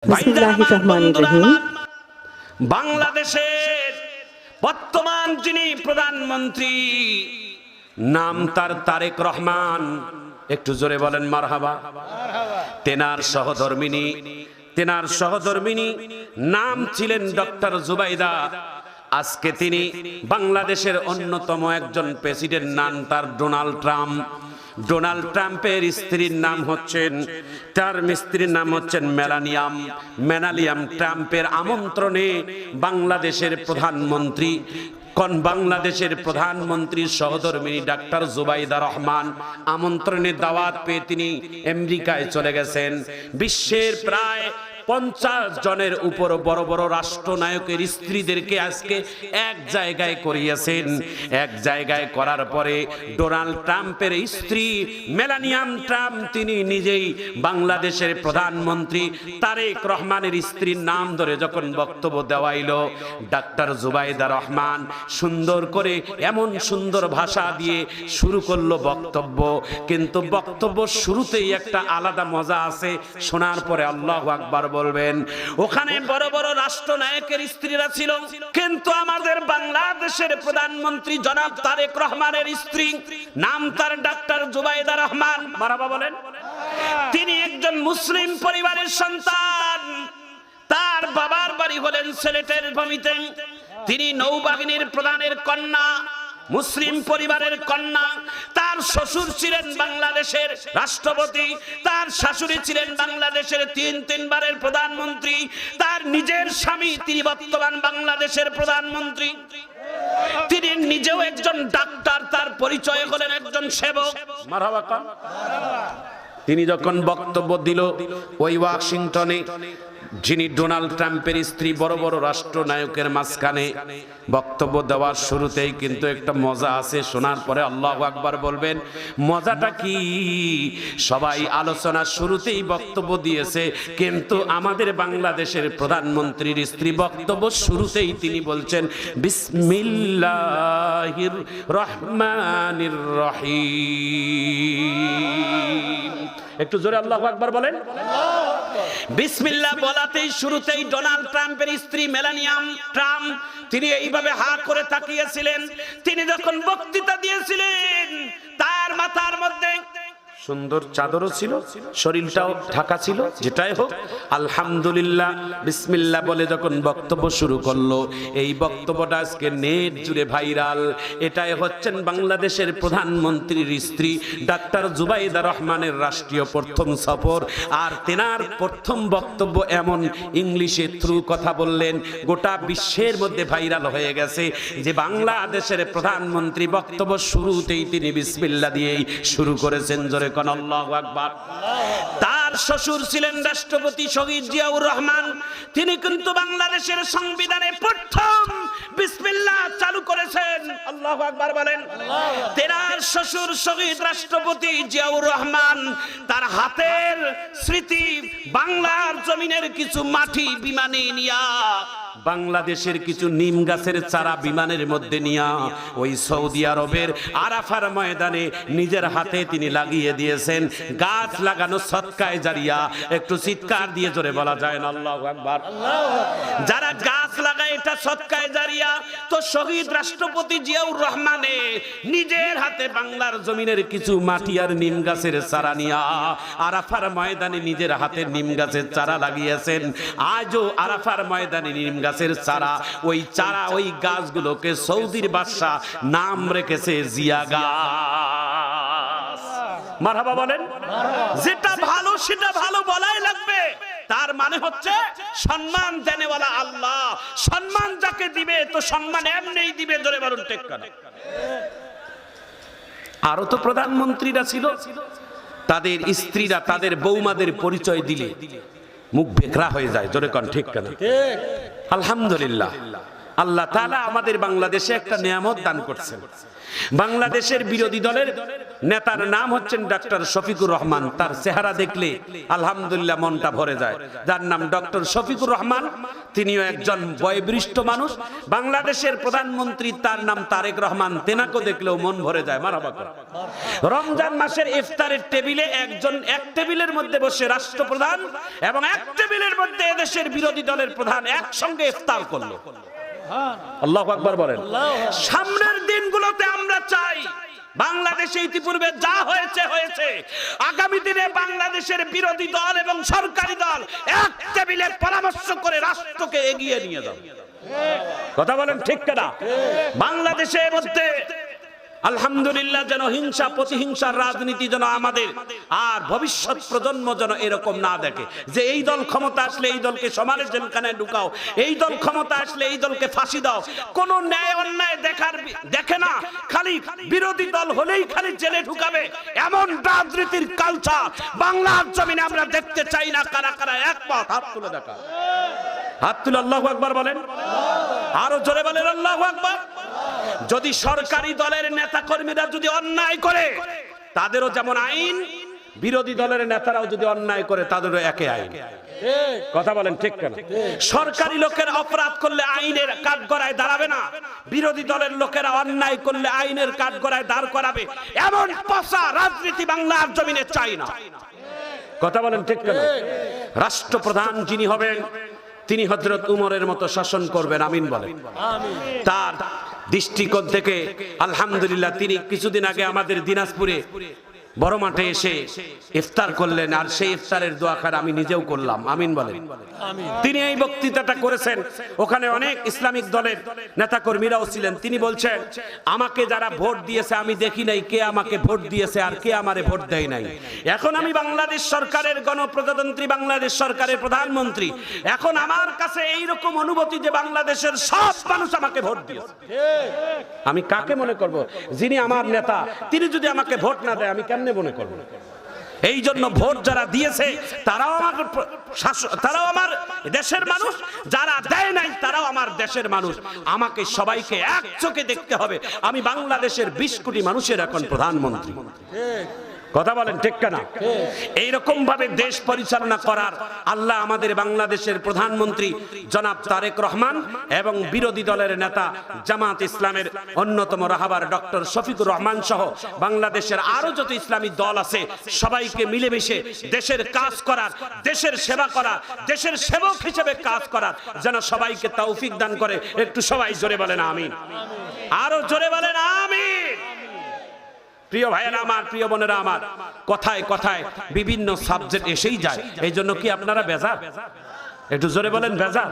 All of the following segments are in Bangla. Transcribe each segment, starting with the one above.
বিসমিল্লাহিররহমানিররহিম। বাংলাদেশের বর্তমান যিনি প্রধানমন্ত্রী, নাম তার তারেক রহমান। একটু জোরে বলেন মারহাবা। তেনার সহধর্মিনী নাম ছিলেন ডক্টর জুবাইদা। আজকে তিনি বাংলাদেশের অন্যতম একজন প্রেসিডেন্ট, নাম তার ডোনাল্ড ট্রাম্পের স্ত্রীর নাম হচ্ছেন মেলানিয়াম ট্রাম্পের আমন্ত্রণে বাংলাদেশের প্রধানমন্ত্রীর সহধর্মিনী ডাক্তার জুবাইদা রহমান আমন্ত্রণে দাওয়াত পেয়ে তিনি আমেরিকায় চলে গেছেন। বিশ্বের প্রায় 50 জনের উপর বড় বড় রাষ্ট্রনায়কের স্ত্রীদেরকে আজকে এক জায়গায় করিয়েছেন। এক জায়গায় করার পরে ডোনাল্ড ট্রাম্পের স্ত্রী মেলানিয়াম ট্রাম্প তিনি নিজেই বাংলাদেশের প্রধানমন্ত্রী তারেক রহমানের স্ত্রীর নাম ধরে যখন বক্তব্য দেওয়াইল, ডাক্তার জুবাইদা রহমান সুন্দর করে এমন সুন্দর ভাষা দিয়ে শুরু করলো বক্তব্য। কিন্তু বক্তব্য শুরুতেই একটা আলাদা মজা আছে, শোনার পরে আল্লাহু আকবার বলবেন। ওখানে বড় বড় রাষ্ট্রনায়কের স্ত্রীরা ছিল, কিন্তু আমাদের বাংলাদেশের প্রধানমন্ত্রী জনাব তারেক রহমানের স্ত্রী, নাম তার ডাক্তার জুবাইদা রহমান, মারহাবা বলেন। তিনি একজন মুসলিম পরিবারের সন্তান। তার বাবার বাড়ি হলেন সিলেটের ভূমিতে। তিনি নৌবাহিনীর প্রধানের কন্যা, মুসলিম পরিবারের কন্যা। তার শ্বশুর ছিলেন বাংলাদেশের রাষ্ট্রপতি, তার শাশুড়ি ছিলেন বাংলাদেশের তিনবারের প্রধানমন্ত্রী, তার নিজের স্বামী তিনি বর্তমান বাংলাদেশের প্রধানমন্ত্রী। তিনি নিজেও একজন ডাক্তার, তার পরিচয় হলেন একজন সেবক। মারহাবা। তিনি যখন বক্তব্য দিল ওই ওয়াশিংটনে, যিনি ডোনাল্ড ট্রাম্পের স্ত্রী, বড় বড় রাষ্ট্রনায়কের মাঝখানে বক্তব্য দেওয়ার শুরুতেই কিন্তু একটা মজা আছে, শোনার পরে আল্লাহু আকবার বলবেন। মজাটা কি? সবাই আলোচনার শুরুতেই বক্তব্য দিয়েছে, কিন্তু আমাদের বাংলাদেশের প্রধানমন্ত্রীর স্ত্রী বক্তব্য শুরুতেই তিনি বলছেন বিসমিল্লাহির রহমানির রহিম। একটু জোরে আল্লাহু আকবার বলেন। বিসমিল্লাহ বলাতেই শুরুতেই ডোনাল্ড ট্রাম্পের স্ত্রী মেলানিয়াম ট্রাম্প তিনি এইভাবে হা করে তাকিয়েছিলেন। তিনি যখন বক্তৃতা দিয়েছিলেন, তার মাথার মধ্যে সুন্দর চাদরও ছিল, শরীরটাও ঢাকা ছিল। যেটাই হোক, আলহামদুলিল্লাহ বিসমিল্লাহ বলে যখন বক্তব্য শুরু করলো, এই বক্তব্যটা আজকে নেট জুড়ে ভাইরাল। এটাই হচ্ছেন বাংলাদেশের প্রধানমন্ত্রীর স্ত্রী ডাক্তার জুবাইদা রহমানের রাষ্ট্রীয় প্রথম সফর। আর তেনার প্রথম বক্তব্য এমন ইংলিশে থ্রু কথা বললেন, গোটা বিশ্বের মধ্যে ভাইরাল হয়ে গেছে যে বাংলাদেশের প্রধানমন্ত্রী বক্তব্য শুরুতেই তিনি বিসমিল্লাহ দিয়েই শুরু করেছেন। জোরে আল্লাহু আকবার। তার শ্বশুর ছিলেন রাষ্ট্রপতি শহীদ জিয়াউর রহমান। তিনি কিন্তু বাংলাদেশের সংবিধানে প্রথম বিসমিল্লাহ চালু করেছেন। আল্লাহু আকবার বলেন। তেনার শ্বশুর শহীদ রাষ্ট্রপতি জিয়াউর রহমান তার হাতের স্মৃতি বাংলার জমিনের কিছু মাটি বিমানে নিয়া, বাংলাদেশের কিছু নিম গাছের চারা বিমানের মধ্যে নিয়া ওই সৌদি আরবের আরাফার ময়দানে নিজের হাতে তিনি লাগিয়ে দিয়েছেন। গাছ লাগানো সদকায়ে জারিয়া। একটু চিৎকার দিয়ে জোরে বলা যায় না আল্লাহু আকবার। যারা গাছ লাগায় এটা সদকায়ে জারিয়া। তো শহীদ রাষ্ট্রপতি জিয়াউর রহমানে নিজের হাতে বাংলার জমিনের কিছু মাটি আর নিম গাছের চারা নিয়া আরাফার ময়দানে নিজের হাতে নিম গাছের চারা লাগিয়েছেন। আজও আরাফার ময়দানে নিম গাছের চারা, ওই চারা ওই গাছগুলোকে সৌদির বাদশা নাম রেখেছে জিয়া গাছ। মারহাবা বলেন। যেটা ভালো সেটা ভালো বলাই লাগবে। তার মানে হচ্ছে সম্মান দেনেওয়ালা আল্লাহ, সম্মান যাকে দিবে তো সম্মান এমনিই দিবে। জোরে বলুন ঠিক কিনা? আরো তো প্রধানমন্ত্রীরা ছিল, তাদের স্ত্রীরা তাদের বৌমাদের পরিচয় দিলে মুখ বেকরা হয়ে যায়। জোরে কোন ঠিক কিনা? আলহামদুলিল্লাহ। আল্লাহ তাআলা আমাদের বাংলাদেশে একটা নিয়ামত দান করছেন। বাংলাদেশের বিরোধী দলের নেতার নাম হচ্ছেন ডক্টর শফিকুর রহমান। তার চেহারা দেখলে আলহামদুলিল্লাহ মনটা ভরে যায়। যার নাম ডক্টর শফিকুর রহমান, তিনিও একজন বয়োবৃষ্ট মানুষ। বাংলাদেশের প্রধানমন্ত্রী তার নাম তারেক রহমান, তেনাকে দেখলেও মন ভরে যায়। মারহাবা করে। রমজান মাসের ইফতারের টেবিলে একজন এক টেবিলের মধ্যে বসে রাষ্ট্রপ্রধান এবং এক টেবিলের মধ্যে এদেশের বিরোধী দলের প্রধান একসঙ্গে ইফতার করলো। আল্লাহু আকবার বলেন। সামনের দিনগুলোতে আমরা চাই বাংলাদেশে ইতিপূর্বে যা হয়েছে হয়েছে, আগামী দিনে বাংলাদেশের বিরোধী দল এবং সরকারি দল এক টেবিলে পরামর্শ করে রাষ্ট্রকে এগিয়ে নিয়ে যাবে। কথা বলেন ঠিক কিনা? বাংলাদেশের মধ্যে আলহামদুলিল্লাহ যেন হিংসা প্রতিহিংসার রাজনীতি যেন আমাদের আর ভবিষ্যৎ প্রজন্ম যেন এরকম না দেখে যে এই দল ক্ষমতা আসলে এই দলকে সমাজের জেলখানায় ঢুকাও, এই দল ক্ষমতা আসলে এই দলকে ফাঁসি দাও। কোন ন্যায় অন্যায় দেখে না, খালি বিরোধী দল হলেই খালি জেলে ঢুকাবে, এমন রাজনীতির কালচার বাংলার জমিনে আমরা দেখতে চাই না। কারা কারা একমত হাত তুলে দেখা, হাত তুলে আল্লাহু আকবার বলেন, আরো জোরে বলেন আল্লাহু আকবার। যদি সরকারি দলের নেতা কর্মীরা যদি অন্যায় করে তাদেরও যেমন আইন, বিরোধী দলের নেতারাও যদি অন্যায় করে তাদেরও একই আইন। কথা বলেন ঠিক কেন? সরকারি লোকের অপরাধ করলে আইনের কাঠগড়ায় দাঁড়াবে না, বিরোধী দলের লোকেরা অন্যায় করলে আইনের কাঠগড়ায় দাঁড় করাবে, এমন পচা রাজনীতি বাংলার জমিনে চাই না। কথা বলেন ঠিক কেন? রাষ্ট্রপ্রধান যিনি হবেন তিনি হযরত উমরের মতো শাসন করবেন, আমিন বলেন। তার দৃষ্টিকোণ থেকে আলহামদুলিল্লাহ তিনি কিছুদিন আগে আমাদের দিনাজপুরে বড় মাঠে এসে ইফতার করলেন, আর সেই ইফতারের দোয়া খার আমি নিজেও করলাম, আমিন বলেন। তিনি এই বক্তৃতাটা করেছেন, ওখানে অনেক ইসলামিক দলের নেতা কর্মীরাও ছিলেন। তিনি বলছেন আমাকে যারা ভোট দিয়েছে আমি দেখি নাই কে আমাকে ভোট দিয়েছে আর কে আমারে ভোট দেয় নাই। এখন আমি বাংলাদেশ সরকারের গণপ্রজাতন্ত্রী বাংলাদেশ সরকারের প্রধানমন্ত্রী, এখন আমার কাছে এইরকম অনুভূতি যে বাংলাদেশের সব মানুষ আমাকে ভোট দিয়েছে। আমি কাকে মনে করব? যিনি আমার নেতা তিনি যদি আমাকে ভোট না দেয় আমি কেমনে মনে করব? এই জন্য ভোট যারা দিয়েছে তারাও আমার দেশের মানুষ, যারা দেয় নাই তারাও আমার দেশের মানুষ। আমাকে সবাইকে এক চোখে দেখতে হবে। আমি বাংলাদেশের 20 কোটি মানুষের এখন প্রধানমন্ত্রী। কথা বলেন ঠিক কিনা? এইরকম ভাবে দেশ পরিচালনা করার আল্লাহ আমাদের বাংলাদেশের প্রধানমন্ত্রী জনাব তারেক রহমান এবং বিরোধী দলের নেতা জামাত ইসলামের অন্যতম রাহবার ডক্টর শফিকুর রহমান সহ বাংলাদেশের আরো যত ইসলামী দল আছে সবাইকে মিলেমিশে দেশের কাজ করার, দেশের সেবা করার, দেশের সেবক হিসেবে কাজ করার যেন সবাইকে তৌফিক দান করে। একটু সবাই জোরে বলেন আমিন, আরো জোরে বলেন আমিন। প্রিয় ভাইয়েরা আমার, প্রিয় বোনেরা আমার, কথায় কথায় বিভিন্ন সাবজেক্ট এসেই যায়। এই জন্য কি আপনারা বেজার? একটু জোরে বলেন বেজার?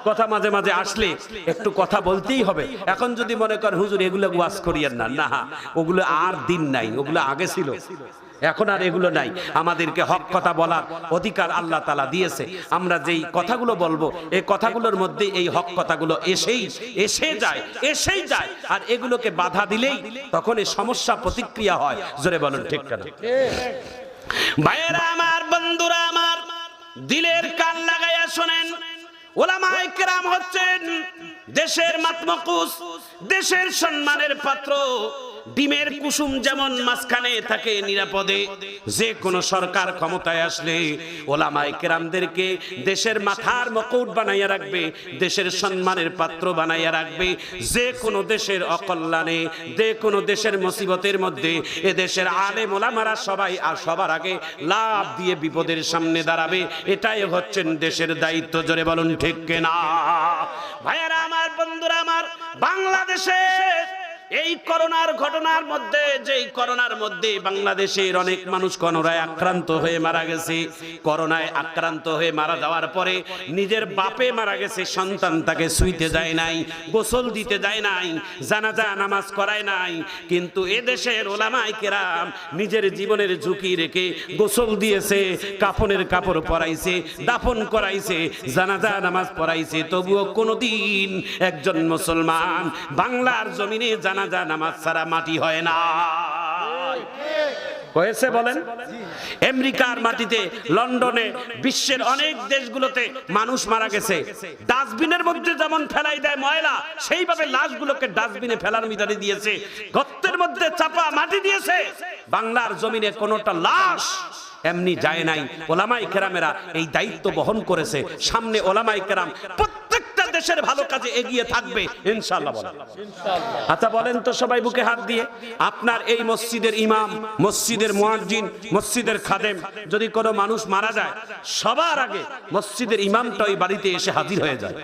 কথা মাঝে মাঝে আসলে একটু কথা বলতেই হবে। এখন যদি মনে করেন হুজুর এগুলো ওয়াজ করিয়েন না, না ওগুলো আর দিন নাই, ওগুলো আগে ছিল, এখন আর এগুলো নাই। আমাদেরকে হক কথা বলার অধিকার আল্লাহ তাআলা দিয়েছে। আমরা যেই কথাগুলো বলবো এই কথাগুলোর মধ্যে এই হক কথাগুলো এসেই যায়, আর এগুলোকে বাধা দিলেই তখন এই সমস্যা প্রতিক্রিয়া হয়। জোরে বলুন ঠিক কিনা? ভাইয়েরা আমার, বন্ধুরা আমার, দিলের কান লাগাইয়া শুনেন, উলামায়ে কেরাম হচ্ছেন দেশের মাতমকুস, দেশের সম্মানের পাত্র। ডিমের কুসুম যেমন মাঝখানে থাকে নিরাপদে, যে কোন সরকার ক্ষমতায় আসলে ওলামায়ে কেরামদেরকে দেশের মাথার মুকুট বানাইয়া রাখবে, দেশের সম্মানের পাত্র বানাইয়া রাখবে। যে কোন দেশের অকল্যাণে, যে কোন দেশের মুসিবতের মধ্যে এ দেশের আলেম ওলামারা সবাই আর সবার আগে লাভ দিয়ে বিপদের সামনে দাঁড়াবে। এটাই হচ্ছেন দেশের দায়িত্ব। জোরে বলুন ঠিক কিনা? ভাইয়েরা আমার, বন্ধুরা আমার, বাংলাদেশে এই করোনার ঘটনার মধ্যে, যেই করোনার মধ্যে বাংলাদেশের অনেক মানুষ করোনায় আক্রান্ত হয়ে মারা গেছে। করোনায় আক্রান্ত হয়ে মারা যাওয়ার পরে নিজের বাপে মারা গেছে, সন্তান তাকে ছুঁইতে যায় নাই, গোসল দিতে যায় নাই, জানাজা নামাজ করায় নাই। কিন্তু এদেশের ওলামায়ে কেরাম নিজের জীবনের ঝুঁকি রেখে গোসল দিয়েছে, কাফনের কাপড় পরাইছে, দাফন করাইছে, জানাজা নামাজ পড়াইছে। তবুও কোনোদিন একজন মুসলমান বাংলার জমিনে জানাজা নামাজ ছাড়া মাটি হয় না। হয়েছে বলেন? আমেরিকার মাটিতে, লন্ডনে, বিশ্বের অনেক দেশগুলোতে মানুষ মারা গেছে, ডাস্টবিনের মধ্যে যেমন ফেলাই দেয় ময়লা, সেইভাবে লাশগুলোকে ডাস্টবিনে ফেলার মিটারে দিয়েছে, গর্তের মধ্যে চাপা মাটি দিয়েছে। বাংলার জমিনে কোনোটা লাশ এমনি যায় নাই। ওলামায়ে কেরামেরা এই দায়িত্ব বহন করেছে। সামনে ওলামায়ে কেরাম প্রত্যেকটা দেশের ভালো কাজে এগিয়ে থাকবে ইনশাআল্লাহ। বলেন আচ্ছা, বলেন তো সবাই বুকে হাত দিয়ে, আপনার এই মসজিদের ইমাম, মসজিদের মুয়াজ্জিন, মসজিদের খাদেম, যদি কোনো মানুষ মারা যায়, সবার আগে মসজিদের ইমামটা ওই বাড়িতে এসে হাজির হয়ে যায়।